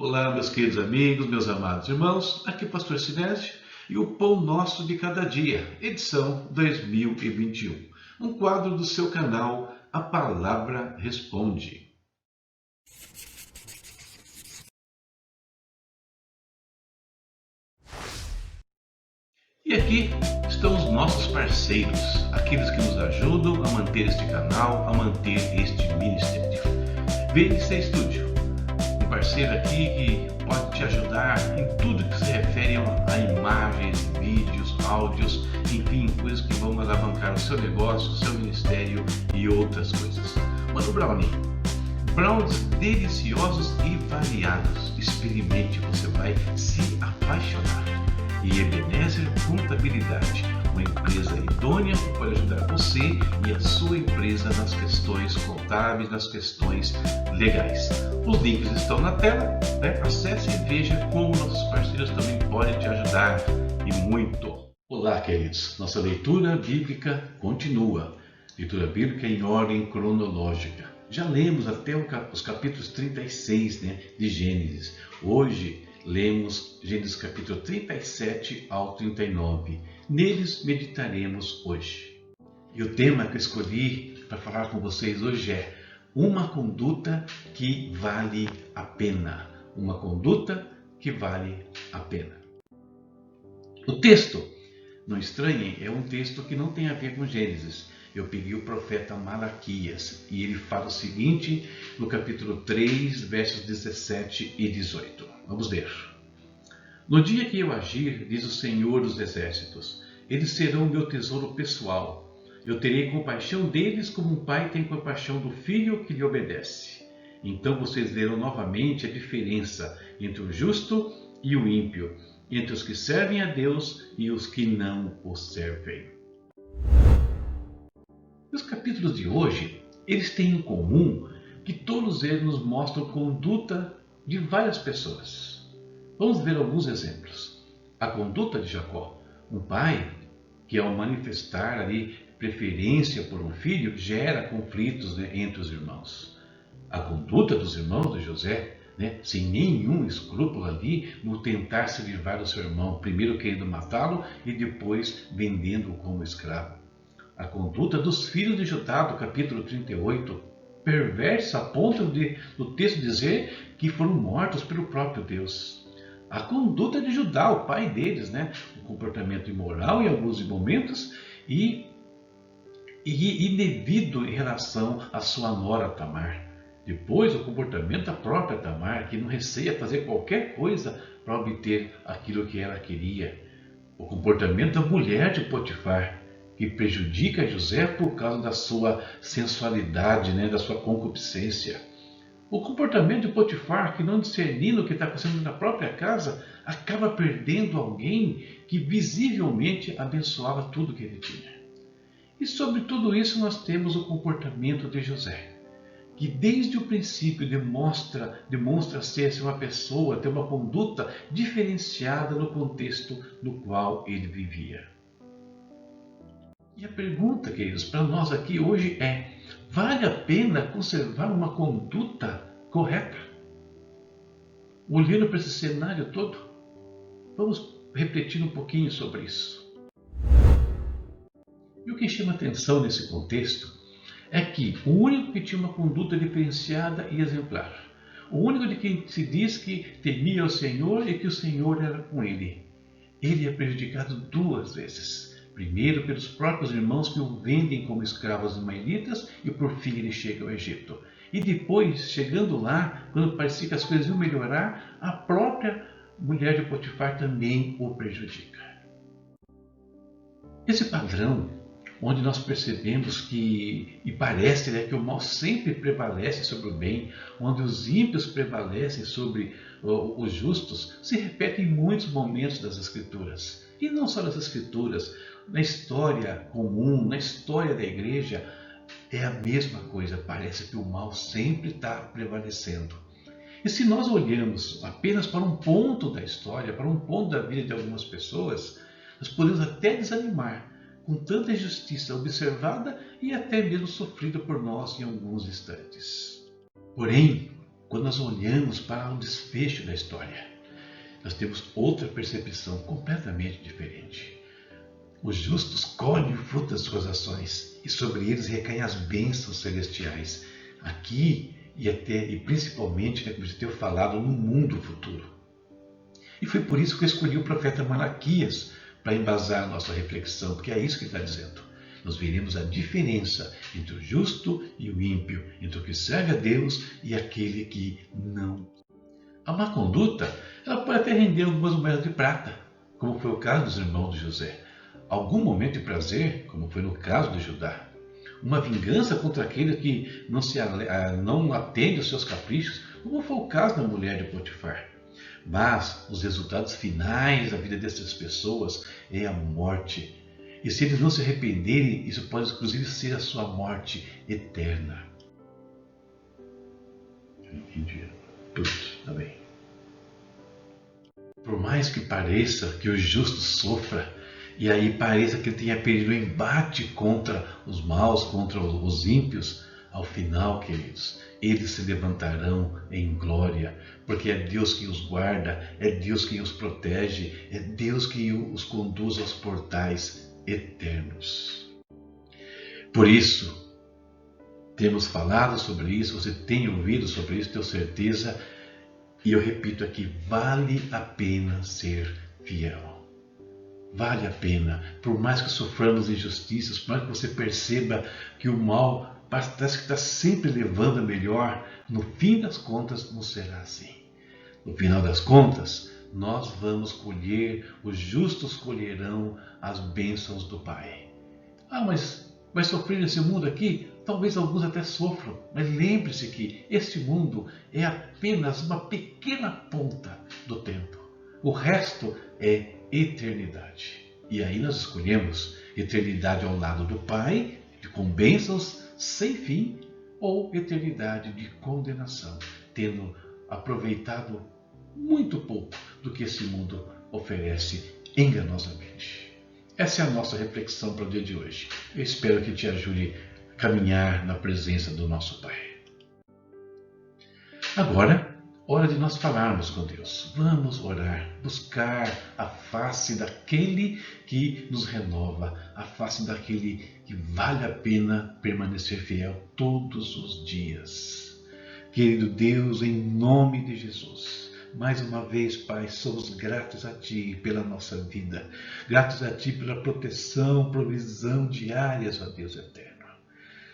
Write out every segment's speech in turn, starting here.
Olá, meus queridos amigos, meus amados irmãos, aqui é o Pastor Sinésio e o Pão Nosso de Cada Dia, edição 2021, um quadro do seu canal A Palavra Responde. E aqui estão os nossos parceiros, aqueles que nos ajudam a manter este canal, a manter este ministério. VNC Studio, um parceiro aqui que pode te ajudar em tudo que se refere a imagens, vídeos, áudios, enfim, coisas que vão alavancar o seu negócio, o seu ministério e outras coisas. Mano Brownie, brownies deliciosos e variados. Experimente, você vai se apaixonar. E Ebenezer Contabilidade, uma empresa idônea que pode ajudar você e a sua empresa nas questões contábeis, nas questões legais. Os links estão na tela, né? Acesse e veja como nossos parceiros também podem te ajudar e muito. Olá, queridos, nossa leitura bíblica continua. Leitura bíblica em ordem cronológica. Já lemos até os capítulos 36, né, de Gênesis. Hoje lemos Gênesis capítulo 37 ao 39. Neles meditaremos hoje. E o tema que eu escolhi para falar com vocês hoje é uma conduta que vale a pena. Uma conduta que vale a pena. O texto, não estranhem, é um texto que não tem a ver com Gênesis. Eu peguei o profeta Malaquias e ele fala o seguinte no capítulo 3, versos 17 e 18. Vamos ler. No dia que eu agir, diz o Senhor dos Exércitos, eles serão o meu tesouro pessoal. Eu terei compaixão deles como um pai tem compaixão do filho que lhe obedece. Então vocês verão novamente a diferença entre o justo e o ímpio, entre os que servem a Deus e os que não o servem. Os capítulos de hoje, eles têm em comum que todos eles nos mostram conduta de várias pessoas. Vamos ver alguns exemplos. A conduta de Jacó, um pai que ao manifestar ali preferência por um filho, gera conflitos, né, entre os irmãos. A conduta dos irmãos de José, né, sem nenhum escrúpulo ali no tentar se livrar do seu irmão, primeiro querendo matá-lo e depois vendendo-o como escravo. A conduta dos filhos de Judá, do capítulo 38, perversa a ponto do texto dizer que foram mortos pelo próprio Deus. A conduta de Judá, o pai deles, né? Um comportamento imoral em alguns momentos e indevido em relação à sua nora Tamar. Depois, o comportamento da própria Tamar, que não receia fazer qualquer coisa para obter aquilo que ela queria. O comportamento da mulher de Potifar, que prejudica José por causa da sua sensualidade, né, da sua concupiscência. O comportamento de Potifar, que não discernindo o que está acontecendo na própria casa, acaba perdendo alguém que visivelmente abençoava tudo que ele tinha. E sobre tudo isso nós temos o comportamento de José, que desde o princípio demonstra ser uma pessoa, ter uma conduta diferenciada no contexto no qual ele vivia. E a pergunta, queridos, para nós aqui hoje é: vale a pena conservar uma conduta correta? Olhando para esse cenário todo, vamos refletir um pouquinho sobre isso. E o que chama atenção nesse contexto é que o único que tinha uma conduta diferenciada e exemplar, o único de quem se diz que temia o Senhor e que o Senhor era com ele é prejudicado duas vezes. Primeiro, pelos próprios irmãos que o vendem como escravos ismaelitas e por fim ele chega ao Egito. E depois, chegando lá, quando parecia que as coisas iam melhorar, a própria mulher de Potifar também o prejudica. Esse padrão, onde nós percebemos que, e parece, né, que o mal sempre prevalece sobre o bem, onde os ímpios prevalecem sobre os justos, se repete em muitos momentos das Escrituras. E não só nas Escrituras, na história comum, na história da igreja, é a mesma coisa. Parece que o mal sempre está prevalecendo. E se nós olhamos apenas para um ponto da história, para um ponto da vida de algumas pessoas, nós podemos até desanimar com tanta injustiça observada e até mesmo sofrida por nós em alguns instantes. Porém, quando nós olhamos para o desfecho da história, nós temos outra percepção completamente diferente. Os justos colhem o fruto das suas ações e sobre eles recaem as bênçãos celestiais, aqui e principalmente, como eu tenho falado, no mundo futuro. E foi por isso que eu escolhi o profeta Malaquias para embasar a nossa reflexão, porque é isso que ele está dizendo. Nós veremos a diferença entre o justo e o ímpio, entre o que serve a Deus e aquele que não. A má conduta, ela pode até render algumas moedas de prata, como foi o caso dos irmãos de José. Algum momento de prazer, como foi no caso de Judá. Uma vingança contra aquele que não atende aos seus caprichos, como foi o caso da mulher de Potifar. Mas os resultados finais da vida dessas pessoas é a morte. E se eles não se arrependerem, isso pode inclusive ser a sua morte eterna. Tá bem. Por mais que pareça que o justo sofra, e aí pareça que ele tenha perdido o embate contra os maus, contra os ímpios, ao final, queridos, eles se levantarão em glória, porque é Deus quem os guarda, é Deus quem os protege, é Deus quem os conduz aos portais eternos. Por isso, temos falado sobre isso, você tem ouvido sobre isso, tenho certeza, e eu repito aqui, vale a pena ser fiel. Vale a pena, por mais que soframos injustiças, por mais que você perceba que o mal parece que está sempre levando a melhor, no fim das contas não será assim. No final das contas, nós vamos colher, os justos colherão as bênçãos do Pai. Ah, mas vai sofrer nesse mundo aqui? Talvez alguns até sofram, mas lembre-se que este mundo é apenas uma pequena ponta do tempo. O resto é eternidade. E aí nós escolhemos eternidade ao lado do Pai, com bênçãos sem fim, ou eternidade de condenação, tendo aproveitado muito pouco do que esse mundo oferece enganosamente. Essa é a nossa reflexão para o dia de hoje. Eu espero que te ajude a caminhar na presença do nosso Pai. Agora, hora de nós falarmos com Deus. Vamos orar, buscar a face daquele que nos renova, a face daquele que vale a pena permanecer fiel todos os dias. Querido Deus, em nome de Jesus, mais uma vez, Pai, somos gratos a Ti pela nossa vida, gratos a Ti pela proteção, provisão diárias, ó Deus eterno.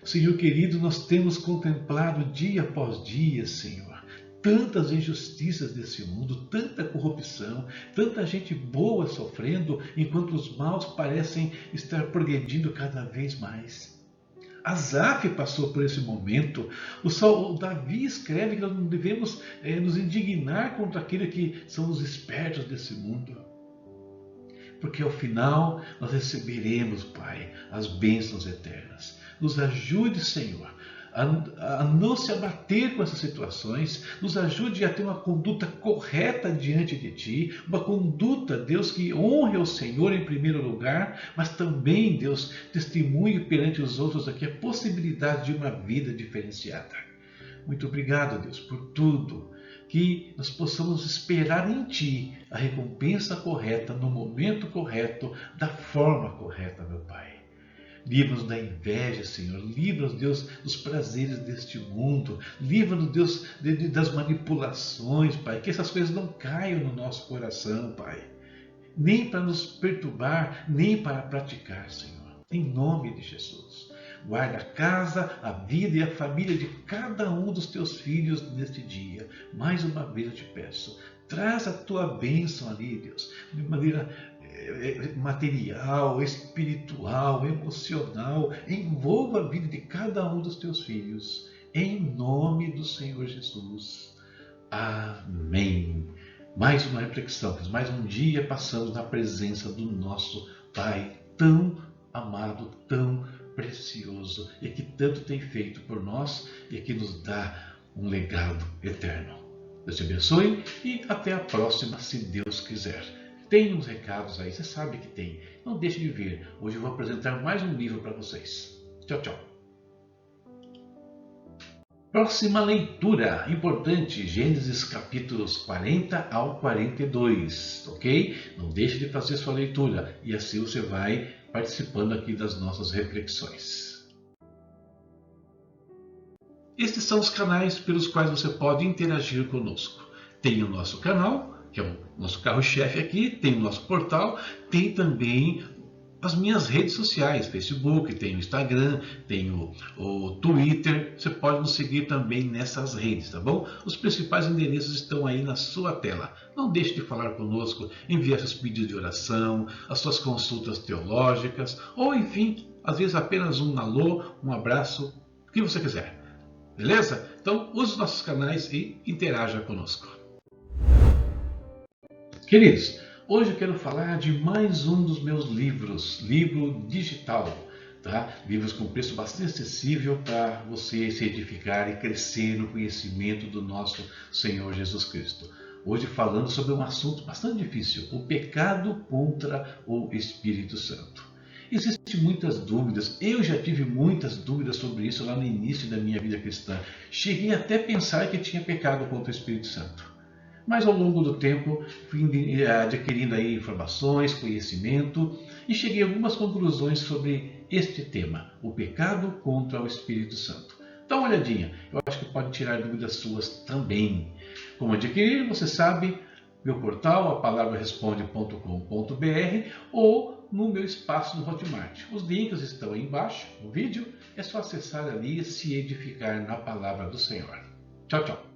Senhor querido, nós temos contemplado dia após dia, Senhor, tantas injustiças desse mundo, tanta corrupção, tanta gente boa sofrendo, enquanto os maus parecem estar progredindo cada vez mais. Asaf passou por esse momento. O Davi escreve que nós não devemos nos indignar contra aqueles que são os espertos desse mundo. Porque ao final nós receberemos, Pai, as bênçãos eternas. Nos ajude, Senhor, a não se abater com essas situações, nos ajude a ter uma conduta correta diante de Ti, uma conduta, Deus, que honre ao Senhor em primeiro lugar, mas também, Deus, testemunhe perante os outros aqui a possibilidade de uma vida diferenciada. Muito obrigado, Deus, por tudo, que nós possamos esperar em Ti a recompensa correta, no momento correto, da forma correta, meu Pai. Livra-nos da inveja, Senhor. Livra-nos, Deus, dos prazeres deste mundo. Livra-nos, Deus, das manipulações, Pai. Que essas coisas não caiam no nosso coração, Pai. Nem para nos perturbar, nem para praticar, Senhor. Em nome de Jesus. Guarda a casa, a vida e a família de cada um dos Teus filhos neste dia. Mais uma vez eu te peço, traz a Tua bênção ali, Deus, de maneira material, espiritual, emocional, envolva a vida de cada um dos Teus filhos, em nome do Senhor Jesus. Amém. Mais uma reflexão, mais um dia passamos na presença do nosso Pai tão amado, tão precioso e que tanto tem feito por nós e que nos dá um legado eterno. Deus te abençoe e até a próxima, se Deus quiser. Tem uns recados aí, você sabe que tem. Não deixe de ver. Hoje eu vou apresentar mais um livro para vocês. Tchau, tchau. Próxima leitura, importante, Gênesis capítulos 40 ao 42, ok? Não deixe de fazer sua leitura e assim você vai participando aqui das nossas reflexões. Estes são os canais pelos quais você pode interagir conosco. Tem o nosso canal, que é o nosso carro-chefe aqui, tem o nosso portal, tem também as minhas redes sociais, Facebook, tem o Instagram, tem o Twitter, você pode nos seguir também nessas redes, tá bom? Os principais endereços estão aí na sua tela. Não deixe de falar conosco, enviar seus pedidos de oração, as suas consultas teológicas, ou enfim, às vezes apenas um alô, um abraço, o que você quiser. Beleza? Então use os nossos canais e interaja conosco. Queridos, hoje eu quero falar de mais um dos meus livros, livro digital, tá? Livros com preço bastante acessível para você se edificar e crescer no conhecimento do nosso Senhor Jesus Cristo. Hoje falando sobre um assunto bastante difícil, o pecado contra o Espírito Santo. Existem muitas dúvidas, eu já tive muitas dúvidas sobre isso lá no início da minha vida cristã. Cheguei até a pensar que tinha pecado contra o Espírito Santo. Mas ao longo do tempo fui adquirindo aí informações, conhecimento e cheguei a algumas conclusões sobre este tema, o pecado contra o Espírito Santo. Dá uma olhadinha, eu acho que pode tirar dúvidas suas também. Como adquirir, você sabe, meu portal, apalabraresponde.com.br ou no meu espaço no Hotmart. Os links estão aí embaixo no vídeo, é só acessar ali e se edificar na palavra do Senhor. Tchau, tchau.